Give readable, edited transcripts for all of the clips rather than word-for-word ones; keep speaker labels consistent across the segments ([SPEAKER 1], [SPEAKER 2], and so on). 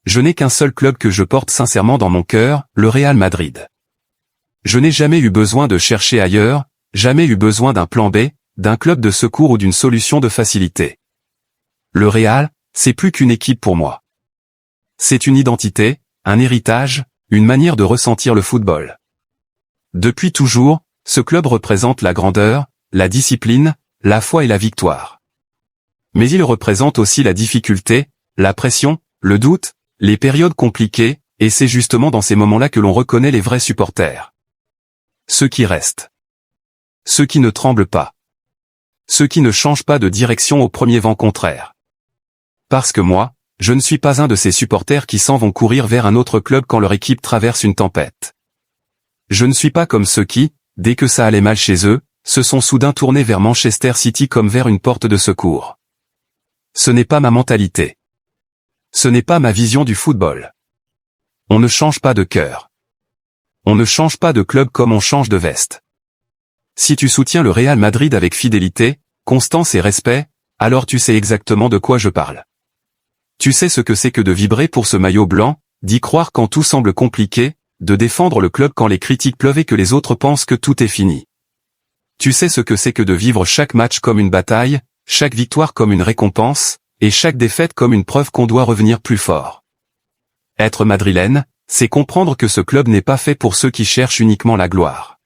[SPEAKER 1] je n'ai qu'un seul club que je porte sincèrement dans mon cœur, le Real Madrid. Je n'ai jamais eu besoin de chercher ailleurs, jamais eu besoin d'un plan B, d'un club de secours ou d'une solution de facilité. Le Real, c'est plus qu'une équipe pour moi. C'est une identité, un héritage, une manière de ressentir le football. Depuis toujours, ce club représente la grandeur, la discipline, la foi et la victoire. Mais il représente aussi la difficulté, la pression, le doute, les périodes compliquées, et c'est justement dans ces moments-là que l'on reconnaît les vrais supporters. Ceux qui restent. Ceux qui ne tremblent pas. Ceux qui ne changent pas de direction au premier vent contraire. Parce que moi, je ne suis pas un de ces supporters qui s'en vont courir vers un autre club quand leur équipe traverse une tempête. Je ne suis pas comme ceux qui, dès que ça allait mal chez eux, se sont soudain tournés vers Manchester City comme vers une porte de secours. Ce n'est pas ma mentalité. Ce n'est pas ma vision du football. On ne change pas de cœur. On ne change pas de club comme on change de veste. Si tu soutiens le Real Madrid avec fidélité, constance et respect, alors tu sais exactement de quoi je parle. Tu sais ce que c'est que de vibrer pour ce maillot blanc, d'y croire quand tout semble compliqué, de défendre le club quand les critiques pleuvent et que les autres pensent que tout est fini. Tu sais ce que c'est que de vivre chaque match comme une bataille, chaque victoire comme une récompense, et chaque défaite comme une preuve qu'on doit revenir plus fort. Être madrilène, c'est comprendre que ce club n'est pas fait pour ceux qui cherchent uniquement la gloire.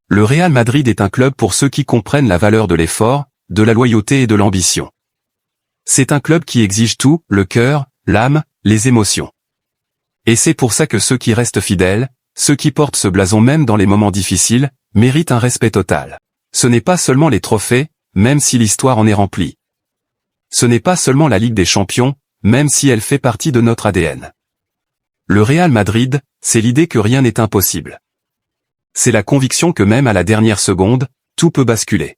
[SPEAKER 1] Le Real Madrid est un club pour ceux qui comprennent la valeur de l'effort, de la loyauté et de l'ambition. C'est un club qui exige tout, le cœur, l'âme, les émotions. Et c'est pour ça que ceux qui restent fidèles, ceux qui portent ce blason même dans les moments difficiles, méritent un respect total. Ce n'est pas seulement les trophées, même si l'histoire en est remplie. Ce n'est pas seulement la Ligue des Champions, même si elle fait partie de notre ADN. Le Real Madrid, c'est l'idée que rien n'est impossible. C'est la conviction que même à la dernière seconde, tout peut basculer.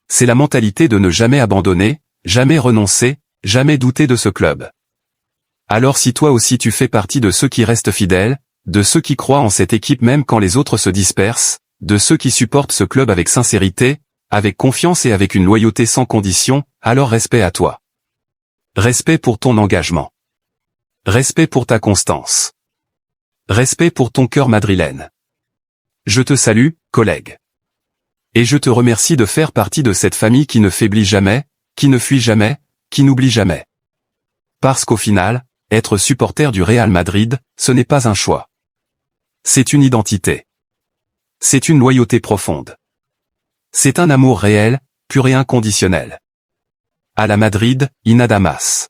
[SPEAKER 1] C'est la mentalité de ne jamais abandonner, jamais renoncer, jamais douter de ce club. Alors si toi aussi tu fais partie de ceux qui restent fidèles, de ceux qui croient en cette équipe même quand les autres se dispersent, de ceux qui supportent ce club avec sincérité, avec confiance et avec une loyauté sans condition, alors respect à toi. Respect pour ton engagement. Respect pour ta constance. Respect pour ton cœur madrilène. Je te salue, collègue. Et je te remercie de faire partie de cette famille qui ne faiblit jamais, qui ne fuit jamais, qui n'oublie jamais. Parce qu'au final, être supporter du Real Madrid, ce n'est pas un choix. C'est une identité. C'est une loyauté profonde. C'est un amour réel, pur et inconditionnel. À la Madrid, y nada más.